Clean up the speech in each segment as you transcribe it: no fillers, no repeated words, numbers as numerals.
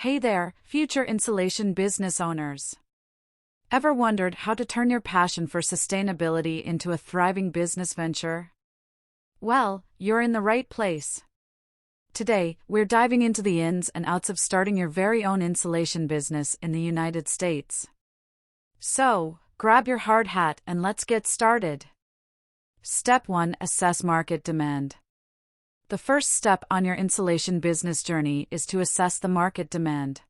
Hey there, future insulation business owners. Ever wondered how to turn your passion for sustainability into a thriving business venture? Well, you're in the right place. Today, we're diving into the ins and outs of starting your very own insulation business in the United States. So, grab your hard hat and let's get started. Step 1: Assess market demand. The first step on your insulation business journey is to assess the market demand.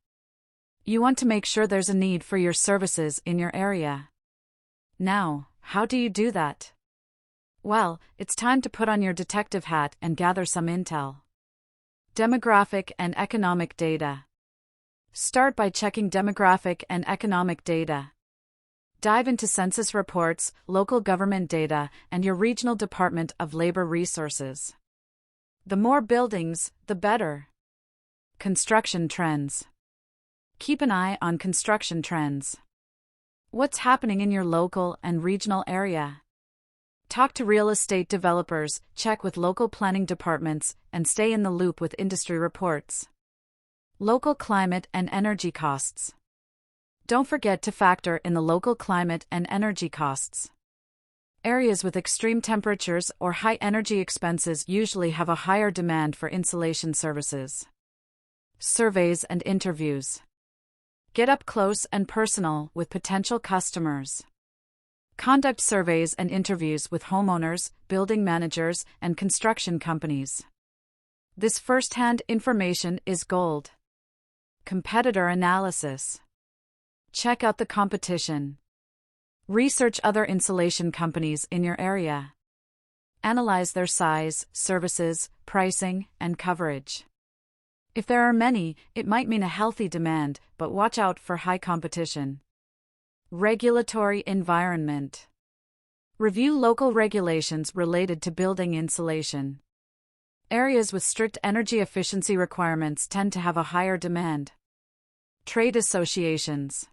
You want to make sure there's a need for your services in your area. Now, how do you do that? Well, it's time to put on your detective hat and gather some intel. Demographic and economic data. Start by checking demographic and economic data. Dive into census reports, local government data, and your regional Department of Labor resources. The more buildings, the better. Construction trends. Keep an eye on construction trends. What's happening in your local and regional area? Talk to real estate developers, check with local planning departments, and stay in the loop with industry reports. Local climate and energy costs. Don't forget to factor in the local climate and energy costs. Areas with extreme temperatures or high energy expenses usually have a higher demand for insulation services. Surveys and interviews. Get up close and personal with potential customers. Conduct surveys and interviews with homeowners, building managers, and construction companies. This first-hand information is gold. Competitor analysis. Check out the competition. Research other insulation companies in your area. Analyze their size, services, pricing, and coverage. If there are many, it might mean a healthy demand, but watch out for high competition. Regulatory environment. Review local regulations related to building insulation. Areas with strict energy efficiency requirements tend to have a higher demand. Trade associations.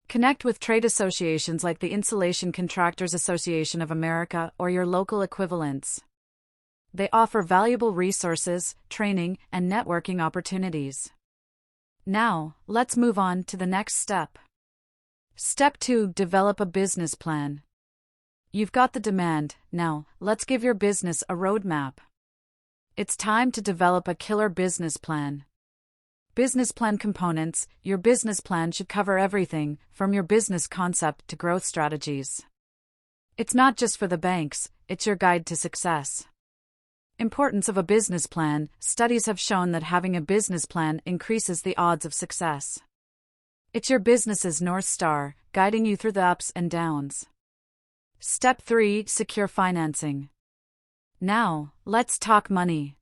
Connect with trade associations like the Insulation Contractors Association of America or your local equivalents. They offer valuable resources, training, and networking opportunities. Now, let's move on to the next step. Step 2: Develop a business plan. You've got the demand, now, let's give your business a roadmap. It's time to develop a killer business plan. Business plan components. Your business plan should cover everything, from your business concept to growth strategies. It's not just for the banks, it's your guide to success. Importance of a business plan. Studies have shown that having a business plan increases the odds of success. It's your business's North Star, guiding you through the ups and downs. Step 3: Secure financing. Now, let's talk money.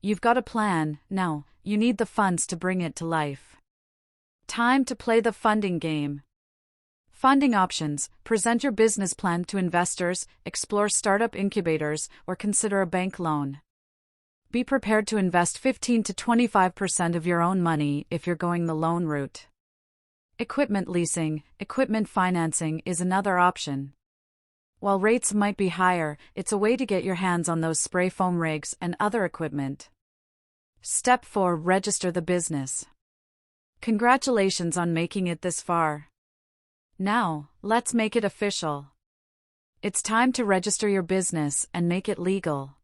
You've got a plan, now, you need the funds to bring it to life. Time to play the funding game. Funding options. Present your business plan to investors, explore startup incubators, or consider a bank loan. Be prepared to invest 15 to 25% of your own money if you're going the loan route. Equipment leasing. Equipment financing is another option. While rates might be higher, it's a way to get your hands on those spray foam rigs and other equipment. Step 4: Register the business. Congratulations on making it this far. Now, let's make it official. It's time to register your business and make it legal.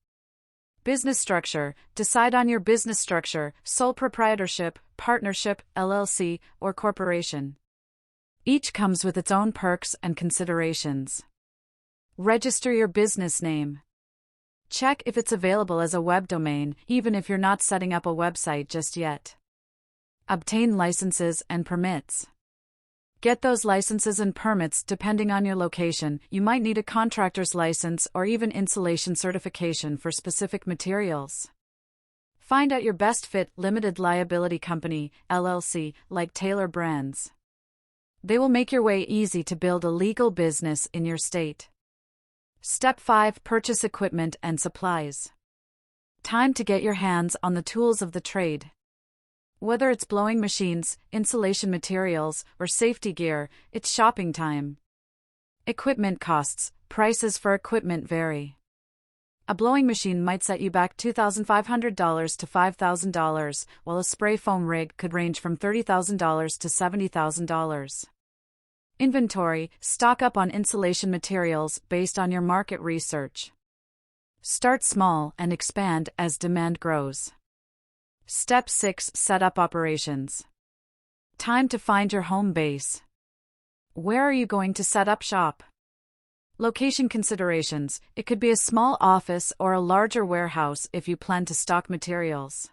Business structure. Decide on your business structure: sole proprietorship, partnership, LLC, or corporation. Each comes with its own perks and considerations. Register your business name. Check if it's available as a web domain, even if you're not setting up a website just yet. Obtain licenses and permits. Get those licenses and permits depending on your location. You might need a contractor's license or even insulation certification for specific materials. Find out your best fit limited liability company, LLC, like Taylor Brands. They will make your way easy to build a legal business in your state. Step 5: Purchase equipment and supplies. Time to get your hands on the tools of the trade. Whether it's blowing machines, insulation materials, or safety gear, it's shopping time. Equipment costs. Prices for equipment vary. A blowing machine might set you back $2,500 to $5,000, while a spray foam rig could range from $30,000 to $70,000. Inventory: stock up on insulation materials based on your market research. Start small and expand as demand grows. Step 6: set up operations. Time to find your home base. Where are you going to set up shop? Location considerations: it could be a small office or a larger warehouse if you plan to stock materials.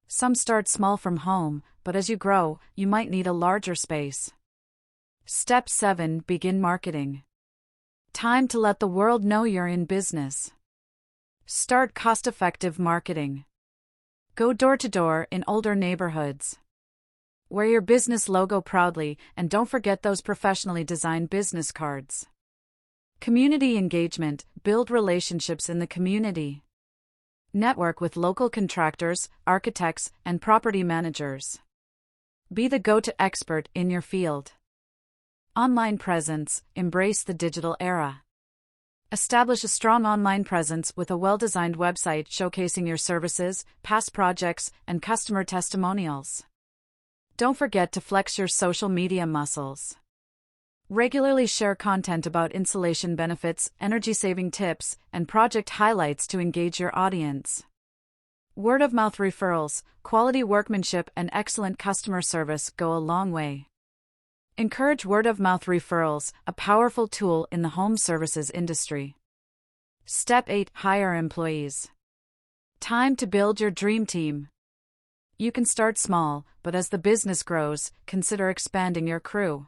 Some start small from home, but as you grow, you might need a larger space. Step 7: begin marketing. Time to let the world know you're in business. Start cost-effective marketing. Go door to door in older neighborhoods. Wear your business logo proudly, and don't forget those professionally designed business cards. Community engagement: build relationships in the community. Network with local contractors, architects, and property managers. Be the go-to expert in your field. Online presence: embrace the digital era. Establish a strong online presence with a well-designed website showcasing your services, past projects, and customer testimonials. Don't forget to flex your social media muscles. Regularly share content about insulation benefits, energy-saving tips, and project highlights to engage your audience. Word-of-mouth referrals: quality workmanship and excellent customer service go a long way. Encourage word-of-mouth referrals, a powerful tool in the home services industry. Step 8: hire employees. Time to build your dream team. You can start small, but as the business grows, consider expanding your crew.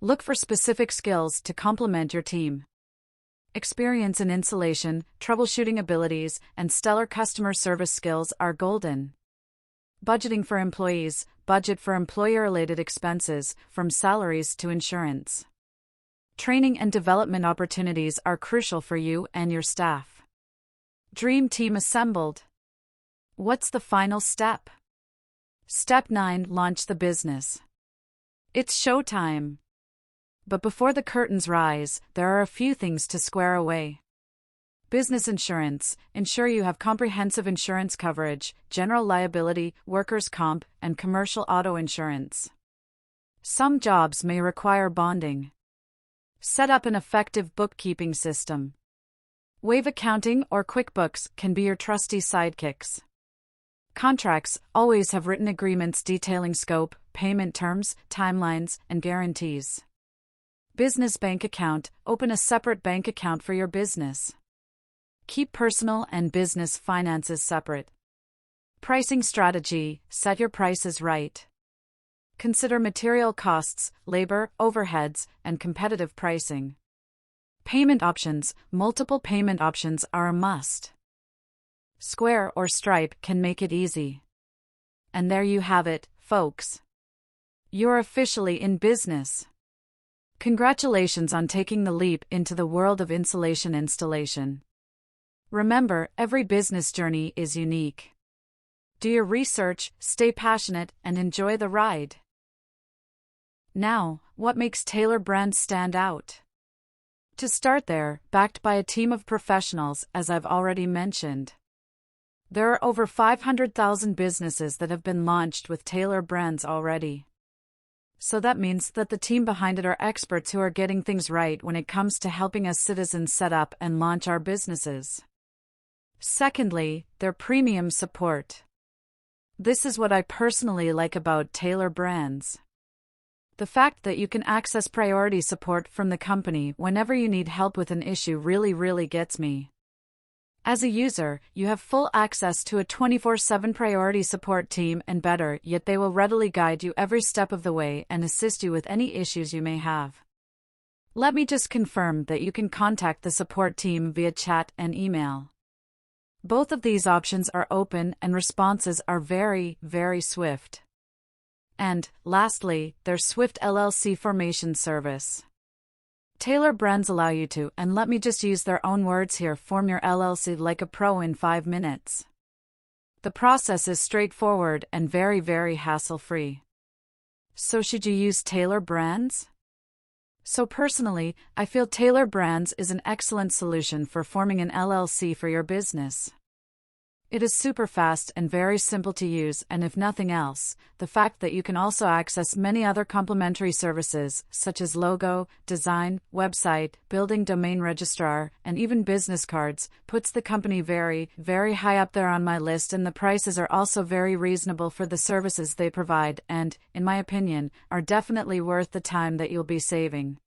Look for specific skills to complement your team. Experience in insulation, troubleshooting abilities, and stellar customer service skills are golden. Budgeting for employees: budget for employer-related expenses, from salaries to insurance. Training and development opportunities are crucial for you and your staff. Dream team assembled. What's the final step? Step 9: launch the business. It's showtime. But before the curtains rise, there are a few things to square away. Business insurance: ensure you have comprehensive insurance coverage, general liability, workers' comp, and commercial auto insurance. Some jobs may require bonding. Set up an effective bookkeeping system. Wave accounting or QuickBooks can be your trusty sidekicks. Contracts: always have written agreements detailing scope, payment terms, timelines, and guarantees. Business bank account: open a separate bank account for your business. Keep personal and business finances separate. Pricing strategy: set your prices right. Consider material costs, labor, overheads, and competitive pricing. Payment options: multiple payment options are a must. Square or Stripe can make it easy. And there you have it, folks. You're officially in business. Congratulations on taking the leap into the world of insulation installation. Remember, every business journey is unique. Do your research, stay passionate, and enjoy the ride. Now, what makes Taylor Brands stand out? To start there, backed by a team of professionals, as I've already mentioned. There are over 500,000 businesses that have been launched with Taylor Brands already. So that means that the team behind it are experts who are getting things right when it comes to helping us citizens set up and launch our businesses. Secondly, their premium support. This is what I personally like about Taylor Brands. The fact that you can access priority support from the company whenever you need help with an issue really gets me. As a user, you have full access to a 24/7 priority support team, and better yet, they will readily guide you every step of the way and assist you with any issues you may have. Let me just confirm that you can contact the support team via chat and email. Both of these options are open and responses are very swift. And, lastly, their swift LLC formation service. Taylor Brands allow you to, and let me just use their own words here, form your LLC like a pro in 5 minutes. The process is straightforward and very hassle-free. So should you use Taylor Brands? So personally, I feel Tailor Brands is an excellent solution for forming an LLC for your business. It is super fast and very simple to use, and if nothing else, the fact that you can also access many other complementary services, such as logo, design, website, building domain registrar, and even business cards, puts the company very, very high up there on my list, and the prices are also very reasonable for the services they provide and, in my opinion, are definitely worth the time that you'll be saving.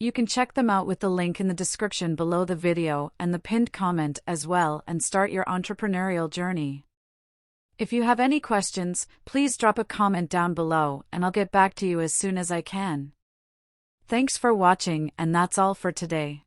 You can check them out with the link in the description below the video and the pinned comment as well and start your entrepreneurial journey. If you have any questions, please drop a comment down below and I'll get back to you as soon as I can. Thanks for watching, and that's all for today.